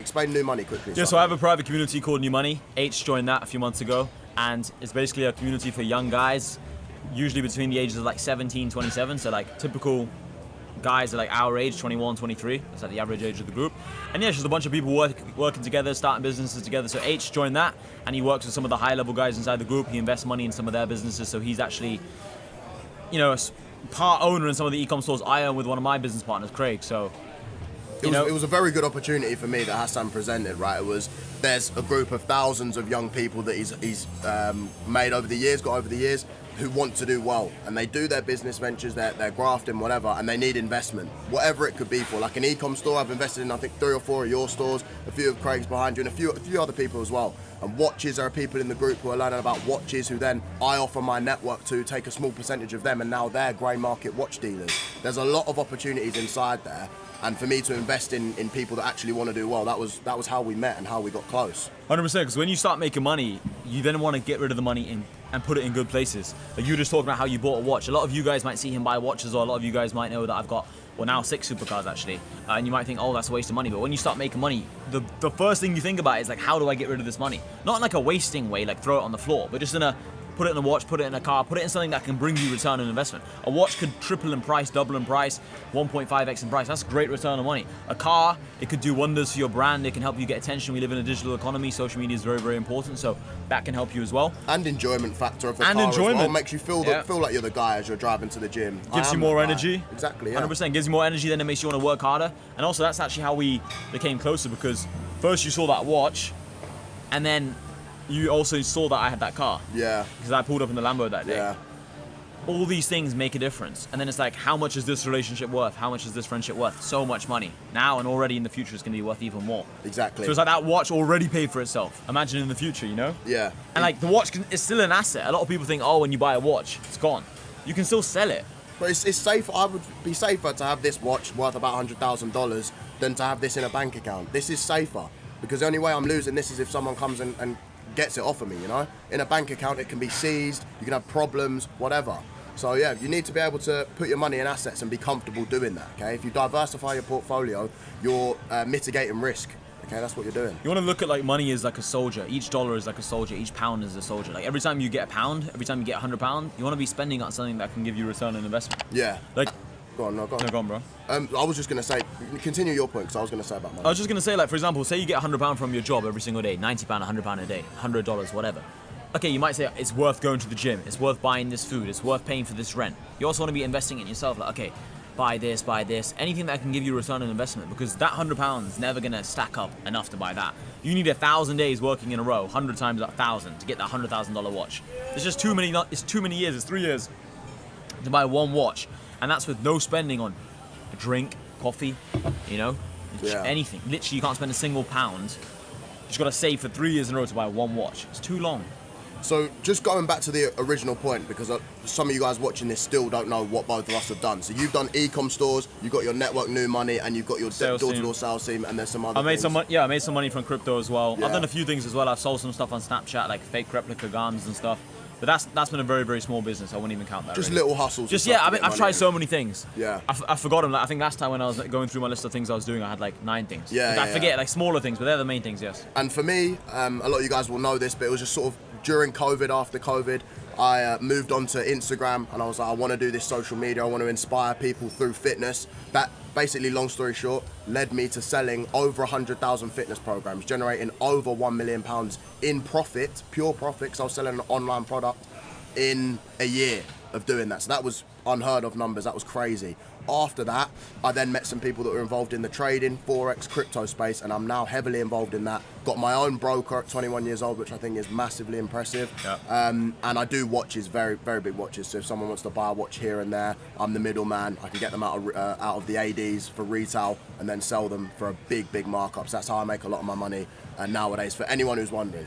explain New Money quickly. Yeah, so I have a private community called New Money. H joined that a few months ago, and it's basically a community for young guys, usually between the ages of like 17, 27, so like typical guys are like our age, 21, 23. That's like the average age of the group. And yeah, it's just a bunch of people working together, starting businesses together. So H joined that, and he works with some of the high-level guys inside the group. He invests money in some of their businesses, so he's actually, a part owner in some of the e-com stores I own with one of my business partners, Craig. So, it was a very good opportunity for me that Hassan presented, right? There's a group of thousands of young people that he's got over the years, who want to do well, and they do their business ventures, they're grafting, whatever, and they need investment, whatever it could be for. Like an e-com store, I've invested in I think 3 or 4 of your stores, a few of Craig's behind you, and a few other people as well. And watches, there are people in the group who are learning about watches, who then I offer my network to, take a small percentage of them, and now they're grey market watch dealers. There's a lot of opportunities inside there, and for me to invest in people that actually want to do well, that was how we met and how we got close. 100%, because when you start making money, you then want to get rid of the money and put it in good places. Like you were just talking about how you bought a watch. A lot of you guys might see him buy watches, or a lot of you guys might know that I've got, well, now 6 supercars actually. And you might think, oh, that's a waste of money. But when you start making money, the first thing you think about is like, how do I get rid of this money? Not in like a wasting way, like throw it on the floor, but just in a, put it in a watch, put it in a car, put it in something that can bring you return on investment. A watch could triple in price, double in price, 1.5x in price. That's great return on money. A car, it could do wonders for your brand. It can help you get attention. We live in a digital economy. Social media is very, very important. So that can help you as well. And enjoyment factor of the and car enjoyment. as well. Makes you feel like you're the guy as you're driving to the gym. Gives you more energy. Exactly, yeah. 100%. Gives you more energy, then it makes you want to work harder. And also that's actually how we became closer, because first you saw that watch, and then you also saw that I had that car. Yeah. Because I pulled up in the Lambo that day. Yeah. All these things make a difference. And then it's like, how much is this relationship worth? How much is this friendship worth? So much money. Now and already in the future it's going to be worth even more. Exactly. So it's like that watch already paid for itself. Imagine in the future, Yeah. And like the watch is still an asset. A lot of people think, oh, when you buy a watch, it's gone. You can still sell it. But it's safe. I would be safer to have this watch worth about $100,000 than to have this in a bank account. This is safer, because the only way I'm losing this is if someone comes and gets it off of me, In a bank account, it can be seized, you can have problems, whatever. So yeah, you need to be able to put your money in assets and be comfortable doing that, okay? If you diversify your portfolio, you're mitigating risk, okay? That's what you're doing. You want to look at like money as like a soldier. Each dollar is like a soldier, each pound is a soldier. Like every time you get a pound, every time you get £100, you want to be spending on something that can give you return on investment. Yeah. Like, Go on, Go on, bro. I was just going to say, continue your point, because I was going to say about money. I was just going to say, like, for example, say you get £100 from your job every single day, £90, £100 a day, $100, whatever. Okay, you might say it's worth going to the gym, it's worth buying this food, it's worth paying for this rent. You also want to be investing in yourself, like, okay, buy this, anything that can give you a return on investment, because that £100 is never going to stack up enough to buy that. You need 1,000 days working in a row, 100 times that 1,000 to get that $100,000 watch. It's just too many, it's too many years, it's 3 years to buy one watch, and that's with no spending on a drink, coffee, anything. Literally, you can't spend a single pound. You just got to save for 3 years in a row to buy one watch. It's too long. So just going back to the original point, because some of you guys watching this still don't know what both of us have done. So you've done e-com stores, you've got your network New Money, and you've got your door-to-door sales team, and there's some other I made things. I made some money from crypto as well. Yeah. I've done a few things as well. I've sold some stuff on Snapchat, like fake replica garments and stuff. But that's been a very, very small business. I wouldn't even count that. Just really. little hustles. Just yeah, I've tried so many things. Yeah. I forgot them. Like, I think last time when I was going through my list of things I was doing, I had like 9 things. Yeah. I forget like smaller things, but they're the main things. Yes. And for me, a lot of you guys will know this, but it was just sort of during COVID, after COVID, I moved on to Instagram, and I was like, I want to do this social media. I want to inspire people through fitness. That basically, long story short, led me to selling over 100,000 fitness programs, generating over £1 million in profit, pure profit, because I was selling an online product in a year of doing that. So that was unheard of numbers. That was crazy. After that, I then met some people that were involved in the trading, Forex, crypto space, and I'm now heavily involved in that. Got my own broker at 21 years old, which I think is massively impressive. Yeah. And I do watches, very, very big watches. So if someone wants to buy a watch here and there, I'm the middleman. I can get them out of the ADs for retail and then sell them for a big, big markup. So that's how I make a lot of my money nowadays, for anyone who's wondering.